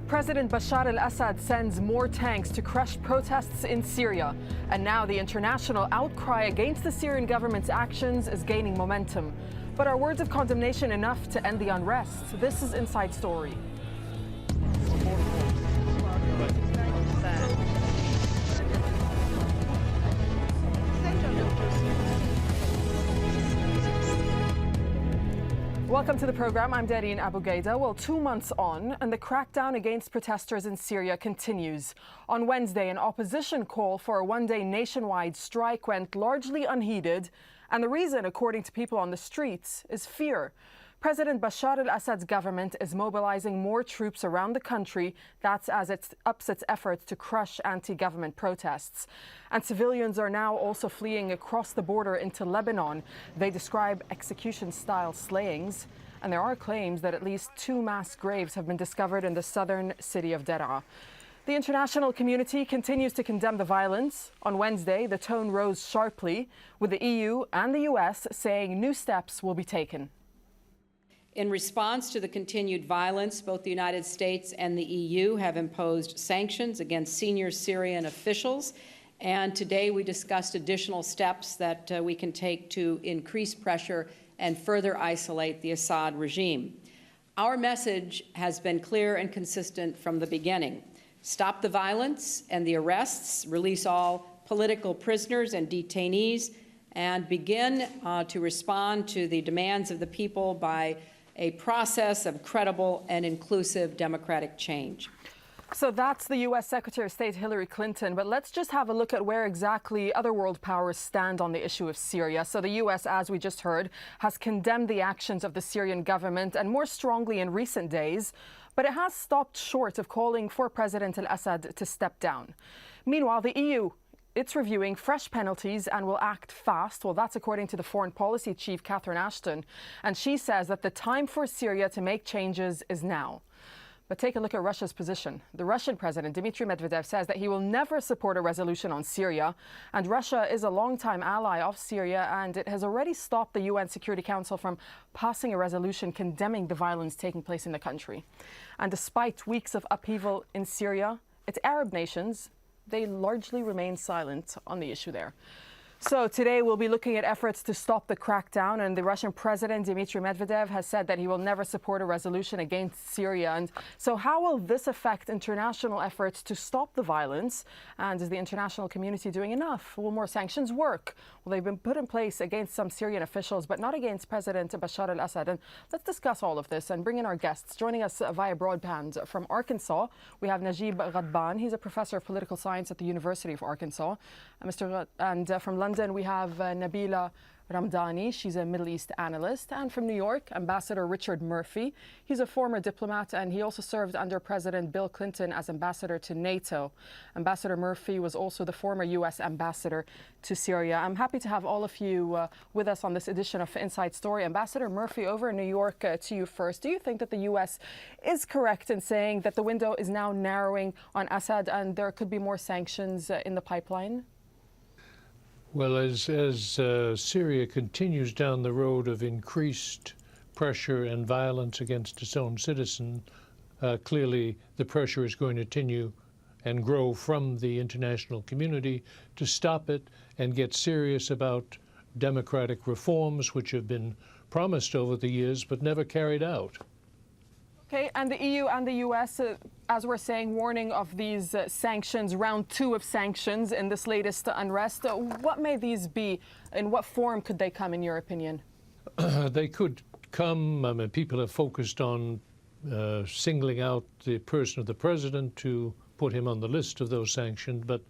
President Bashar al-Assad sends more tanks to crush protests in Syria. And now the international outcry against the Syrian government's actions is gaining momentum. But are words of condemnation enough to end the unrest? This is Inside Story. Welcome to the program. I'm Dareen Abughaida. Well, 2 months on, and the crackdown against protesters in Syria continues. On Wednesday, an opposition call for a one-day nationwide strike went largely unheeded. And the reason, according to people on the streets, is fear. President Bashar al-Assad's government is mobilizing more troops around the country. That's as it ups its efforts to crush anti-government protests. And civilians are now also fleeing across the border into Lebanon. They describe execution-style slayings. And there are claims that at least 2 mass graves have been discovered in the southern city of Daraa. The international community continues to condemn the violence. On Wednesday, the tone rose sharply, with the EU and the US saying new steps will be taken. In response to the continued violence, both the United States and the EU have imposed sanctions against senior Syrian officials. And today we discussed additional steps that we can take to increase pressure and further isolate the Assad regime. Our message has been clear and consistent from the beginning. Stop the violence and the arrests, release all political prisoners and detainees, and begin to respond to the demands of the people by a process of credible and inclusive democratic change. So that's the U.S. Secretary of State Hillary Clinton. But let's just have a look at where exactly other world powers stand on the issue of Syria. So the U.S., as we just heard, has condemned the actions of the Syrian government, and more strongly in recent days. But it has stopped short of calling for President al-Assad to step down. Meanwhile, the EU, it's reviewing fresh penalties and will act fast. Well, that's according to the Foreign Policy Chief, Catherine Ashton. And she says that the time for Syria to make changes is now. But take a look at Russia's position. The Russian President, Dmitry Medvedev, says that he will never support a resolution on Syria. And Russia is a longtime ally of Syria, and it has already stopped the UN Security Council from passing a resolution condemning the violence taking place in the country. And despite weeks of upheaval in Syria, its Arab nations, they largely remain silent on the issue there. So today we'll be looking at efforts to stop the crackdown, and the Russian President Dmitry Medvedev has said that he will never support a resolution against Syria. And so how will this affect international efforts to stop the violence? And is the international community doing enough? Will more sanctions work? Well, they've been put in place against some Syrian officials, but not against President Bashar al-Assad. And let's discuss all of this and bring in our guests. Joining us via broadband from Arkansas, we have Najib Ghadbian. He's a professor of political science at the University of Arkansas. And from London, we have Nabilia Ramdani. She's a Middle East analyst. And from New York, Ambassador Richard Murphy. He's a former diplomat, and he also served under President Bill Clinton as ambassador to NATO. Ambassador Murphy was also the former U.S. ambassador to Syria. I'm happy to have all of you with us on this edition of Inside Story. Ambassador Murphy, over in New York, to you first. Do you think that the U.S. is correct in saying that the window is now narrowing on Assad and there could be more sanctions in the pipeline? Well, as Syria continues down the road of increased pressure and violence against its own citizen, clearly the pressure is going to continue and grow from the international community to stop it and get serious about democratic reforms which have been promised over the years but never carried out. Okay, and the EU and the US, as we're saying, warning of these sanctions, round 2 of sanctions in this latest unrest. What may these be? In what form could they come, in your opinion? They could come, I mean, people have focused on singling out the person of the president to put him on the list of those sanctions, but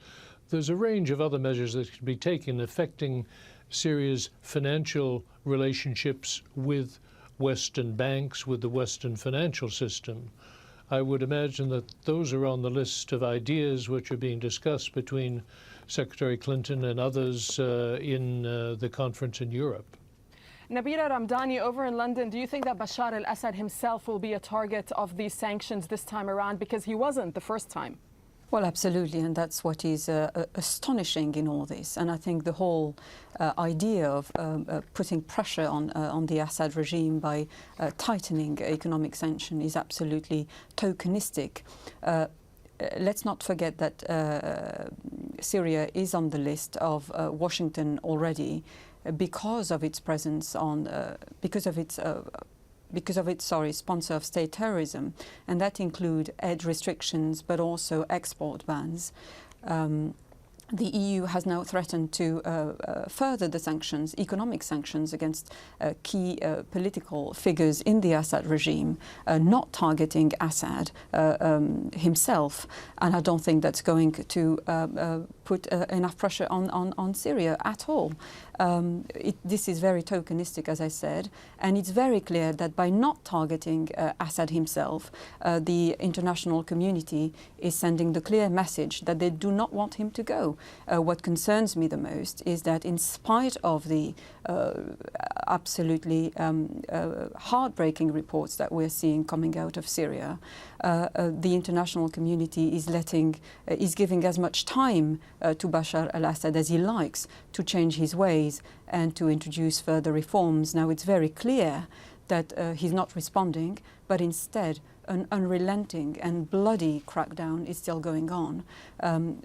there's a range of other measures that could be taken affecting Syria's financial relationships with Western banks, with the Western financial system. I would imagine that those are on the list of ideas which are being discussed between Secretary Clinton and others in the conference in Europe. Nabilia Ramdani, over in London, do you think that Bashar al-Assad himself will be a target of these sanctions this time around, because he wasn't the first time? Well, absolutely, and that's what is astonishing in all this. And I think the whole idea of putting pressure on the Assad regime by tightening economic sanction is absolutely tokenistic. Let's not forget that Syria is on the list of Washington already because of its presence on, because of its sponsor of state terrorism, and that include aid restrictions but also export bans. The EU has now threatened to further the sanctions, economic sanctions against key political figures in the Assad regime, not targeting Assad himself. And I don't think that's going to put enough pressure on Syria at all. This is very tokenistic, as I said, and it's very clear that by not targeting Assad himself, the international community is sending the clear message that they do not want him to go. What concerns me the most is that in spite of the absolutely heartbreaking reports that we're seeing coming out of Syria, the international community is giving as much time to Bashar al-Assad as he likes to change his ways and to introduce further reforms. Now it's very clear that he's not responding, but instead an unrelenting and bloody crackdown is still going on.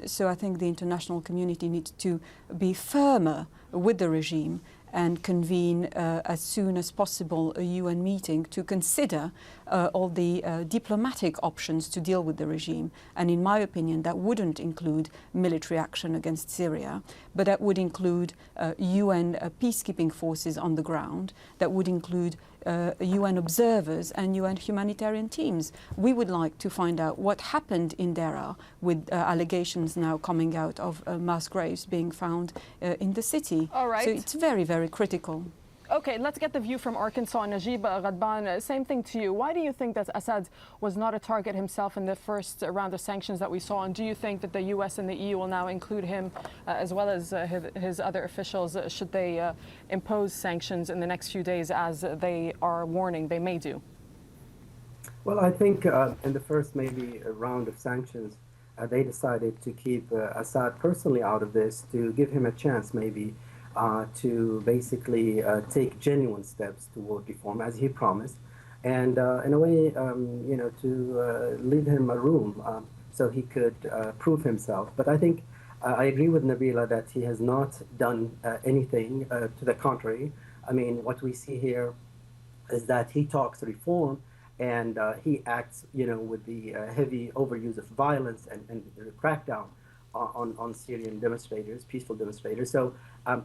So I think the international community needs to be firmer with the regime and convene as soon as possible a UN meeting to consider all the diplomatic options to deal with the regime. And in my opinion, that wouldn't include military action against Syria, but that would include UN peacekeeping forces on the ground, that would include UN observers and UN humanitarian teams. We would like to find out what happened in Daraa with allegations now coming out of mass graves being found in the city. All right. So it's very, very critical. Okay, let's get the view from Arkansas. Najib Ghadbian, same thing to you. Why do you think that Assad was not a target himself in the first round of sanctions that we saw? And do you think that the US and the EU will now include him as well as his other officials should they impose sanctions in the next few days, as they are warning they may do? Well, I think in the first maybe round of sanctions, they decided to keep Assad personally out of this to give him a chance maybe to basically take genuine steps toward reform, as he promised, and in a way, to leave him a room so he could prove himself. But I think I agree with Nabila that he has not done anything to the contrary. I mean, what we see here is that he talks reform and he acts, with the heavy overuse of violence and the crackdown on Syrian demonstrators, peaceful demonstrators. So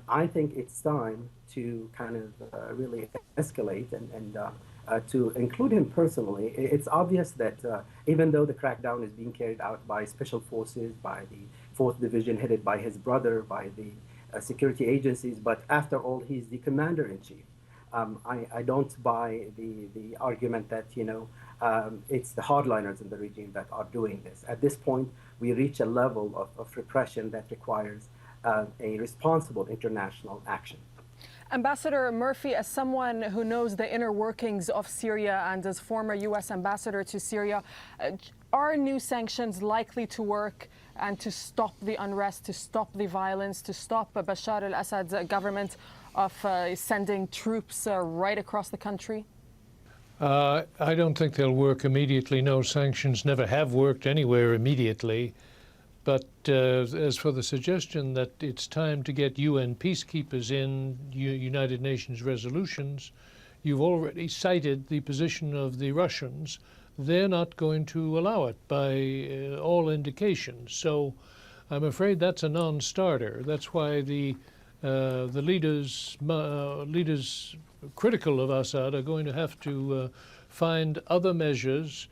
I think it's time to kind of really escalate and to include him personally. It's obvious that even though the crackdown is being carried out by special forces, by the 4th Division headed by his brother, by the security agencies, but after all, he's the commander-in-chief. I don't buy the argument that, it's the hardliners in the regime that are doing this. At this point, we reach a level of repression that requires a responsible international action. Ambassador Murphy, as someone who knows the inner workings of Syria and as former U.S. ambassador to Syria, are new sanctions likely to work and to stop the unrest, to stop the violence, to stop Bashar al-Assad's government of sending troops right across the country? I don't think they'll work immediately. No, sanctions never have worked anywhere immediately. But as for the suggestion that it's time to get UN peacekeepers in United Nations resolutions, you've already cited the position of the Russians. They're not going to allow it by all indications. So I'm afraid that's a non-starter. That's why the leaders critical of Assad are going to have to find other measures,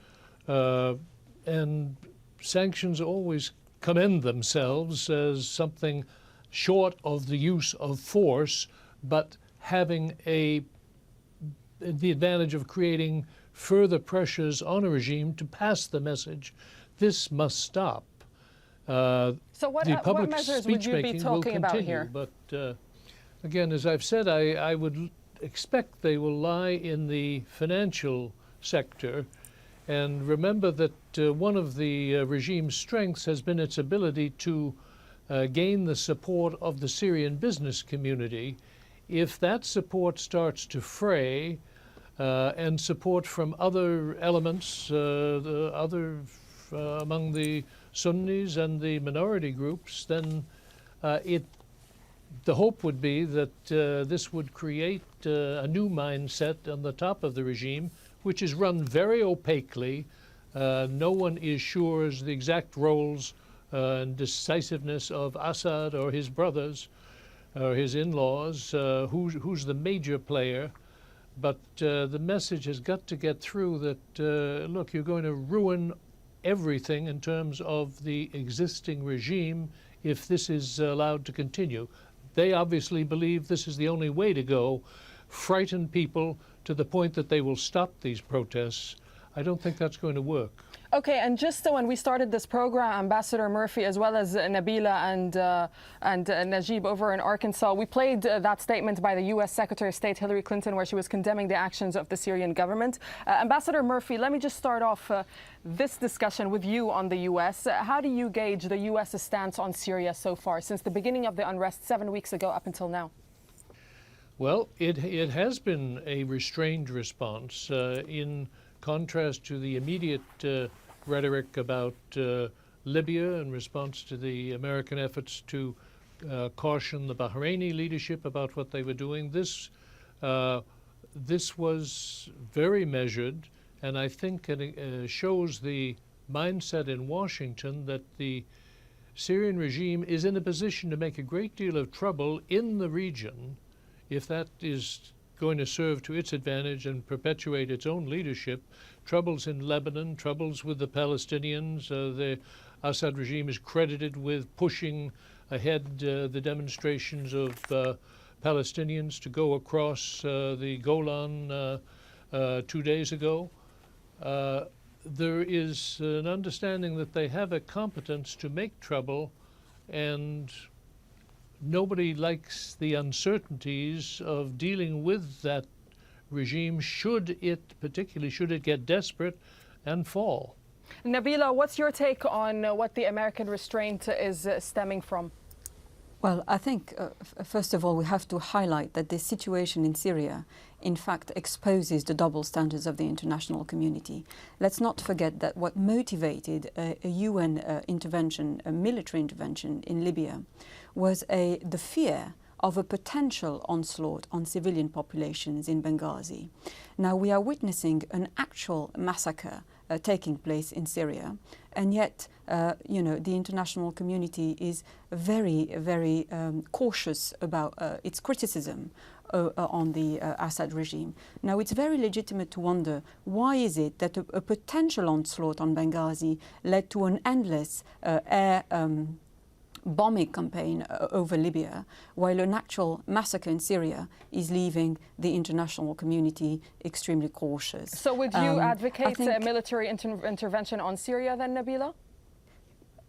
and sanctions always commend themselves as something short of the use of force, but having the advantage of creating further pressures on a regime to pass the message, this must stop. So what measures would you be talking about here? But again, as I've said, I would expect they will lie in the financial sector And remember that one of the regime's strengths has been its ability to gain the support of the Syrian business community. If that support starts to fray, and support from other elements, among the Sunnis and the minority groups, then the hope would be that this would create a new mindset on the top of the regime, which is run very opaquely. No one is sure as the exact roles and decisiveness of Assad or his brothers or his in-laws, who's the major player. But the message has got to get through that, look, you're going to ruin everything in terms of the existing regime if this is allowed to continue. They obviously believe this is the only way to go, frighten people to the point that they will stop these protests. I don't think that's going to work. Okay, and just when we started this program, Ambassador Murphy, as well as Nabilia and Najib over in Arkansas, we played that statement by the U.S. Secretary of State Hillary Clinton, where she was condemning the actions of the Syrian government. Ambassador Murphy, let me just start off this discussion with you on the U.S. How do you gauge the U.S.'s stance on Syria so far, since the beginning of the unrest 7 weeks ago up until now? Well, it has been a restrained response in contrast to the immediate rhetoric about Libya in response to the American efforts to caution the Bahraini leadership about what they were doing. This was very measured, and I think it shows the mindset in Washington that the Syrian regime is in a position to make a great deal of trouble in the region if that is going to serve to its advantage and perpetuate its own leadership. Troubles in Lebanon, troubles with the Palestinians. The Assad regime is credited with pushing ahead the demonstrations of Palestinians to go across the Golan 2 days ago. There is an understanding that they have a competence to make trouble, and nobody likes the uncertainties of dealing with that regime particularly should it get desperate and fall. Nabilia, what's your take on what the American restraint is stemming from? Well, I think, first of all, we have to highlight that the situation in Syria, in fact, exposes the double standards of the international community. Let's not forget that what motivated a UN intervention, a military intervention in Libya, was the fear of a potential onslaught on civilian populations in Benghazi. Now, we are witnessing an actual massacre taking place in Syria, and yet, the international community is very, very cautious about its criticism on the Assad regime. Now, it's very legitimate to wonder, why is it that a potential onslaught on Benghazi led to an endless air bombing campaign over Libya, while an actual massacre in Syria is leaving the international community extremely cautious? So would you advocate a military intervention on Syria then, Nabilia?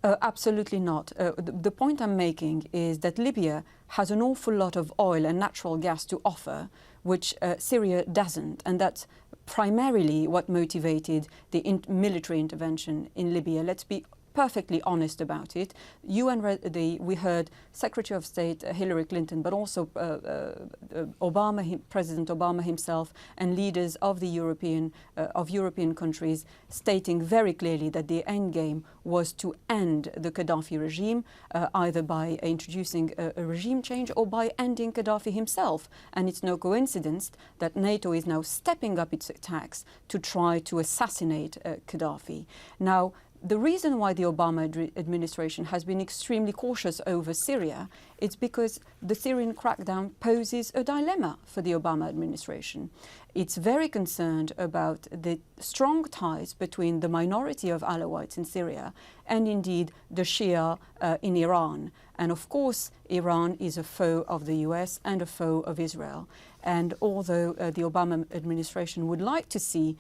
Absolutely not. The point I'm making is that Libya has an awful lot of oil and natural gas to offer, which Syria doesn't, and that's primarily what motivated the military intervention in Libya. Let's be perfectly honest about it. We heard Secretary of State Hillary Clinton, but also President Obama himself, and leaders of the European countries stating very clearly that the end game was to end the Gaddafi regime, either by introducing a regime change or by ending Gaddafi himself. And it's no coincidence that NATO is now stepping up its attacks to try to assassinate Gaddafi. Now, the reason why the Obama administration has been extremely cautious over Syria is because the Syrian crackdown poses a dilemma for the Obama administration. It's very concerned about the strong ties between the minority of Alawites in Syria and indeed the Shia in Iran. And of course, Iran is a foe of the US and a foe of Israel. And although the Obama administration would like to see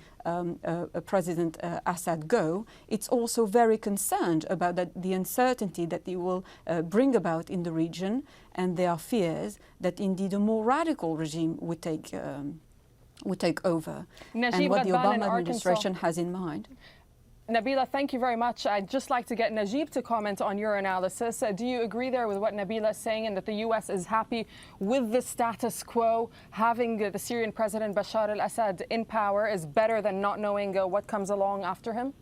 President Assad go, it's also very concerned about the uncertainty that he will bring about in the region, and there are fears that indeed a more radical regime would take would take over, Najib and what the Ghadbian in Obama administration has in mind. Nabila, thank you very much. I'd just like to get Najib to comment on your analysis. Do you agree there with what Nabila is saying, and that the U.S. is happy with the status quo? Having the Syrian President Bashar al-Assad in power is better than not knowing what comes along after him?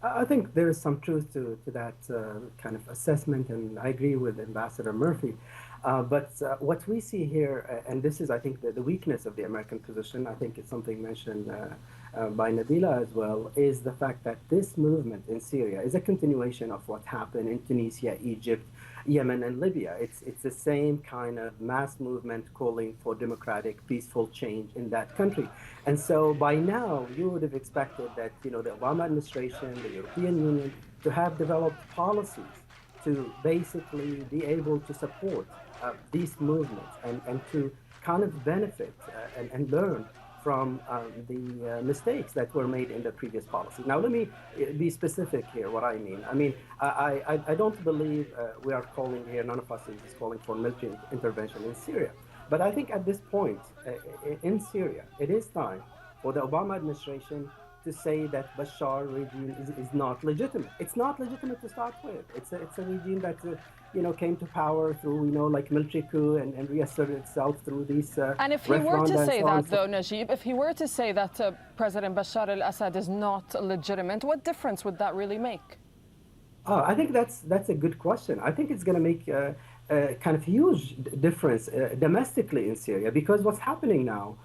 I think there is some truth to that kind of assessment, and I agree with Ambassador Murphy. But what we see here, and this is, I think, the weakness of the American position, I think it's something mentioned by Nabila as well, is the fact that this movement in Syria is a continuation of what happened in Tunisia, Egypt, Yemen, and Libya. It's the same kind of mass movement calling for democratic, peaceful change in that country. And so by now, you would have expected that, the Obama administration, the European Union, to have developed policies to basically be able to support these movements and to kind of benefit and learn from the mistakes that were made in the previous policy. Now, let me be specific here, what I mean. I mean, I don't believe we are calling here, none of us is calling for military intervention in Syria. But I think at this point in Syria, it is time for the Obama administration to say that Bashar regime is not legitimate. It's not legitimate to start with. It's a regime that came to power through like military coup and reasserted itself through these and if he were to say that, though, Najib, if he were to say that President Bashar al-Assad is not legitimate, what difference would that really make? I think that's a good question. I think it's going to make a kind of huge difference domestically in Syria, because what's happening now,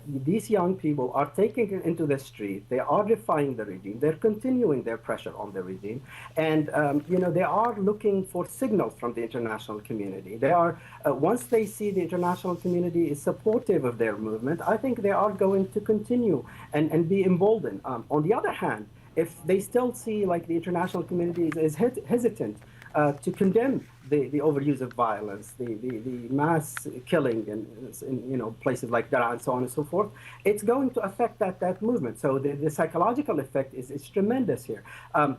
these young people are taking it into the street. They are defying the regime. They're continuing their pressure on the regime. And, they are looking for signals from the international community. They are, once they see the international community is supportive of their movement, I think they are going to continue and be emboldened. On the other hand, if they still see like the international community is hesitant to condemn the overuse of violence, the mass killing in places like Dareen and so on and so forth, it's going to affect that movement. So the psychological effect is tremendous here.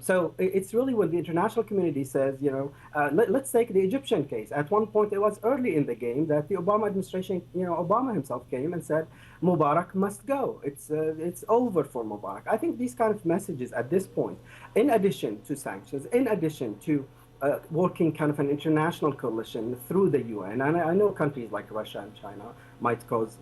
So it's really when the international community says, let's take the Egyptian case. At one point, it was early in the game that the Obama administration, Obama himself came and said, Mubarak must go. It's over for Mubarak. I think these kind of messages at this point, in addition to sanctions, in addition to working kind of an international coalition through the UN. And I know countries like Russia and China might cause,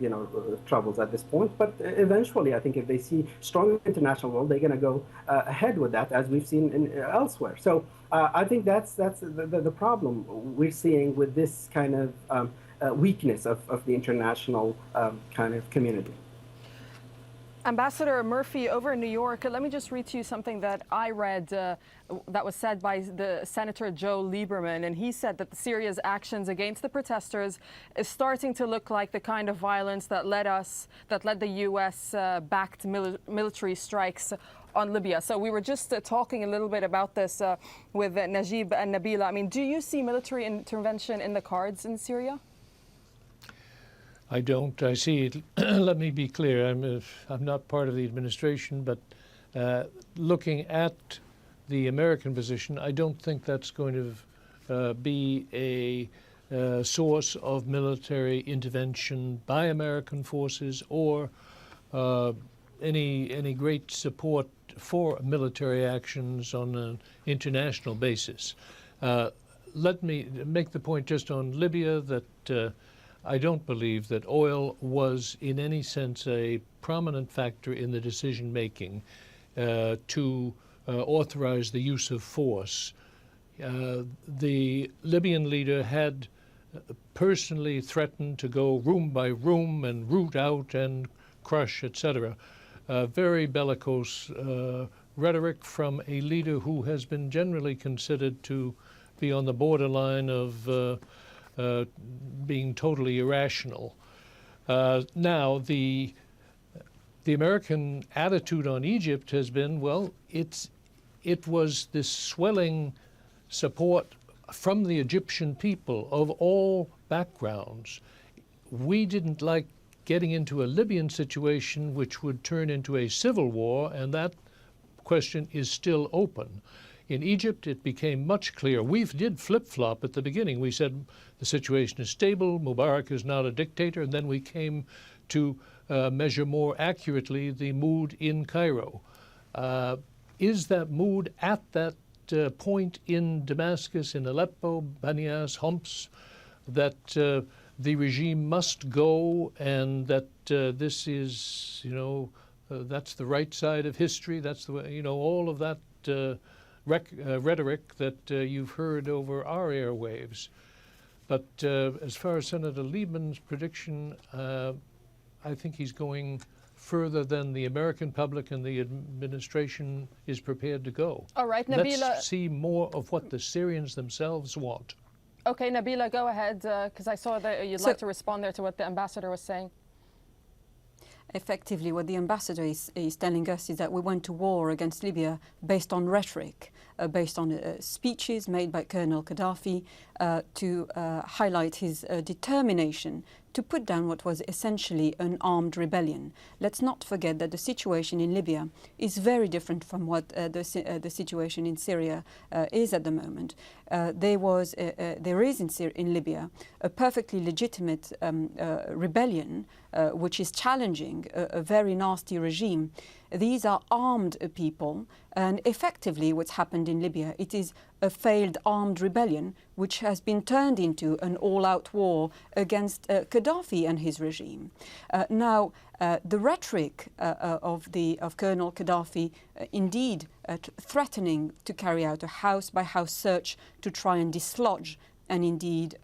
troubles at this point, but eventually I think if they see strong international role, they're going to go ahead with that, as we've seen elsewhere. So I think that's the problem we're seeing with this kind of weakness of the international kind of community. Ambassador Murphy, over in New York, let me just read to you something that I read that was said by the Senator Joe Lieberman, and he said that Syria's actions against the protesters is starting to look like the kind of violence that led the U.S. backed military strikes on Libya. So we were just talking a little bit about this with Najib and Nabila. I mean, do you see military intervention in the cards in Syria? I don't. I see it. Let me be clear. I'm not part of the administration, but looking at the American position, I don't think that's going to be a source of military intervention by American forces or any great support for military actions on an international basis. Let me make the point just on Libya that I don't believe that oil was in any sense a prominent factor in the decision-making to authorize the use of force. The Libyan leader had personally threatened to go room by room and root out and crush, etc. Very bellicose rhetoric from a leader who has been generally considered to be on the borderline of being totally irrational. Now, the American attitude on Egypt has been, well, it was this swelling support from the Egyptian people of all backgrounds. We didn't like getting into a Libyan situation which would turn into a civil war, and that question is still open. In Egypt, it became much clearer. We did flip-flop at the beginning. We said the situation is stable, Mubarak is not a dictator, and then we came to measure more accurately the mood in Cairo. Is that mood at that point in Damascus, in Aleppo, Banias, Homs, that the regime must go and that this is, that's the right side of history, that's the way, all of that rhetoric that you've heard over our airwaves. But as far as Senator Liebman's prediction, I think he's going further than the American public and the administration is prepared to go. All right, Nabila. Let's see more of what the Syrians themselves want. Okay, Nabila, go ahead, because I saw that you'd like to respond there to what the ambassador was saying. Effectively, what the ambassador is telling us is that we went to war against Libya based on rhetoric, based on speeches made by Colonel Gaddafi to highlight his determination to put down what was essentially an armed rebellion. Let's not forget that the situation in Libya is very different from what the situation in Syria is at the moment. There is in Libya a perfectly legitimate rebellion which is challenging a very nasty regime. These are armed people, and effectively what's happened in Libya, it is a failed armed rebellion which has been turned into an all-out war against Gaddafi and his regime. Now, the rhetoric of Colonel Gaddafi, indeed threatening to carry out a house-by-house search to try and dislodge and indeed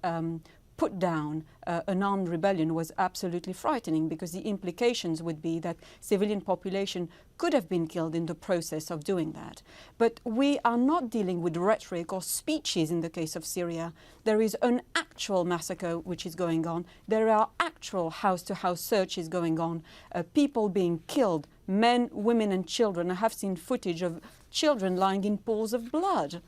put down an armed rebellion was absolutely frightening, because the implications would be that civilian population could have been killed in the process of doing that. But we are not dealing with rhetoric or speeches in the case of Syria. There is an actual massacre which is going on. There are actual house-to-house searches going on, people being killed, men, women and children. I have seen footage of children lying in pools of blood.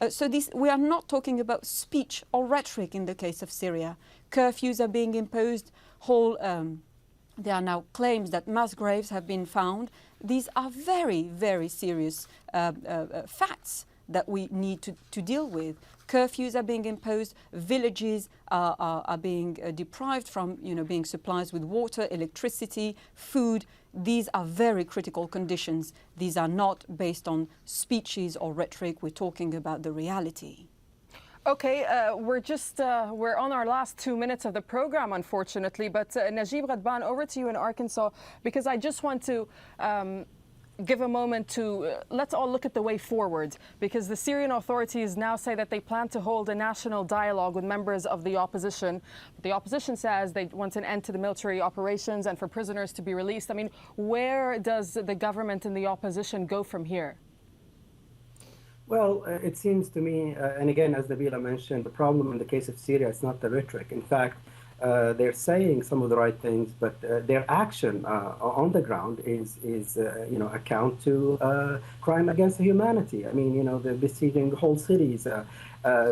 So we are not talking about speech or rhetoric in the case of Syria. Curfews are being imposed. There are now claims that mass graves have been found. These are very, very serious facts that we need to deal with. Curfews are being imposed. Villages are being deprived from, being supplied with water, electricity, food. These are very critical conditions. These are not based on speeches or rhetoric. We're talking about the reality. Okay, we're on our last 2 minutes of the program, unfortunately. But Najib Ghadbian, over to you in Arkansas, because I just want to give a moment to, let's all look at the way forward, because the Syrian authorities now say that they plan to hold a national dialogue with members of the opposition. The opposition says they want an end to the military operations and for prisoners to be released. I mean, where does the government and the opposition go from here? Well, it seems to me, and again, as Nabila mentioned, the problem in the case of Syria is not the rhetoric. In fact, they're saying some of the right things, but their action on the ground is account to crime against humanity. I mean, they're besieging whole cities,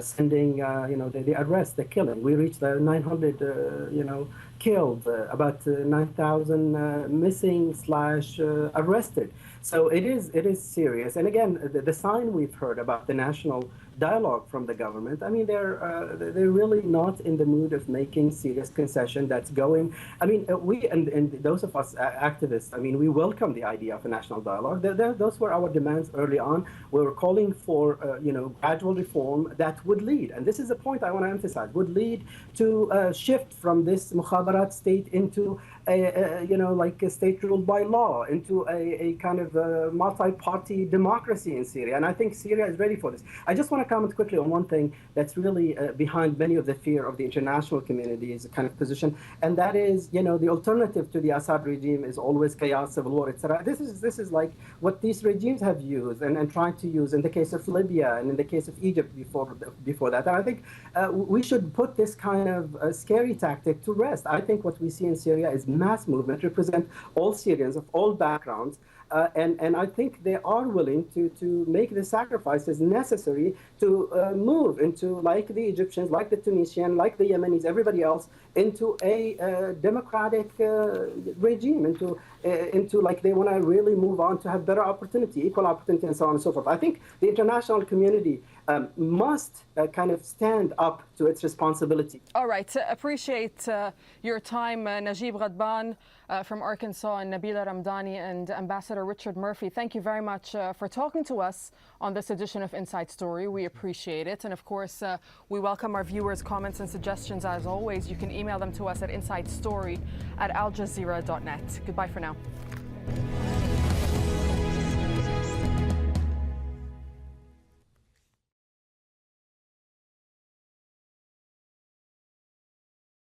sending, the arrest, the killing. We reached 900, killed, about 9,000 missing / arrested. So it is serious. And again, the sign we've heard about the national dialogue from the government, I mean, they're really not in the mood of making serious concession that's going. I mean, we and those of us activists, I mean, we welcome the idea of a national dialogue. Those were our demands early on. We were calling for, gradual reform that would lead, and this is a point I want to emphasize, would lead to a shift from this mukhabarat state into like a state ruled by law, into a kind of multi-party democracy in Syria. And I think Syria is ready for this. I just want to comment quickly on one thing that's really behind many of the fear of the international community's kind of position, and that is, the alternative to the Assad regime is always chaos, civil war, etc. This is like what these regimes have used and tried to use in the case of Libya and in the case of Egypt before that. And I think we should put this kind of scary tactic to rest. I think what we see in Syria is mass movement, represent all Syrians of all backgrounds, And I think they are willing to make the sacrifices necessary to move into, like the Egyptians, like the Tunisian, like the Yemenis, everybody else, into a democratic regime, into like they want to really move on to have better opportunity, equal opportunity, and so on and so forth. I think the international community must kind of stand up to its responsibility. All right. Appreciate your time, Najib Ghadbian from Arkansas, and Nabilia Ramdani and Ambassador Richard Murphy. Thank you very much for talking to us on this edition of Inside Story. We appreciate it. And of course, we welcome our viewers' comments and suggestions as always. You can email them to us at insidestory@aljazeera.net. Goodbye for now.